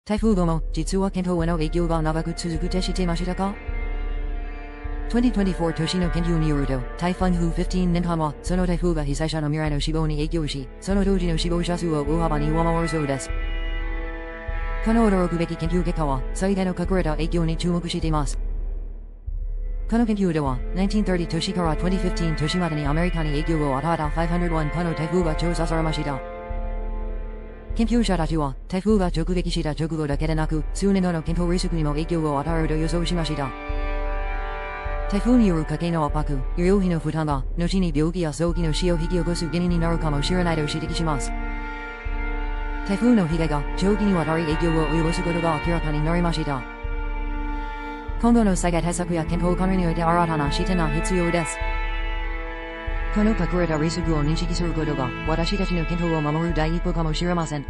台風後も実は健康への影響が長く続くて知ってましたか？ 2024 年の研究によると、台風15年間はその台風が被災者の未来の死亡に影響し、その当時の死亡者数を大幅に上回るそうです。この驚くべき研究結果は、災害の隠れた影響に注目しています。この研究では、1930年から2015年までにアメリカに影響を与えた501個の台風が調査されました。研究者たちは、台風が直撃した直後だけでなく、数年後の健康リスクにも影響を与えると予想しました。台風による家計の圧迫、医療費の負担が、後に病気や早期の死を引き起こす原因になるかもしれないと指摘します。台風の被害が長期にわたり影響を及ぼすことが明らかになりました。今後の災害対策や健康管理において新たな視点が必要です。この隠れたリスクを認識することが、私たちの健康を守る第一歩かもしれません。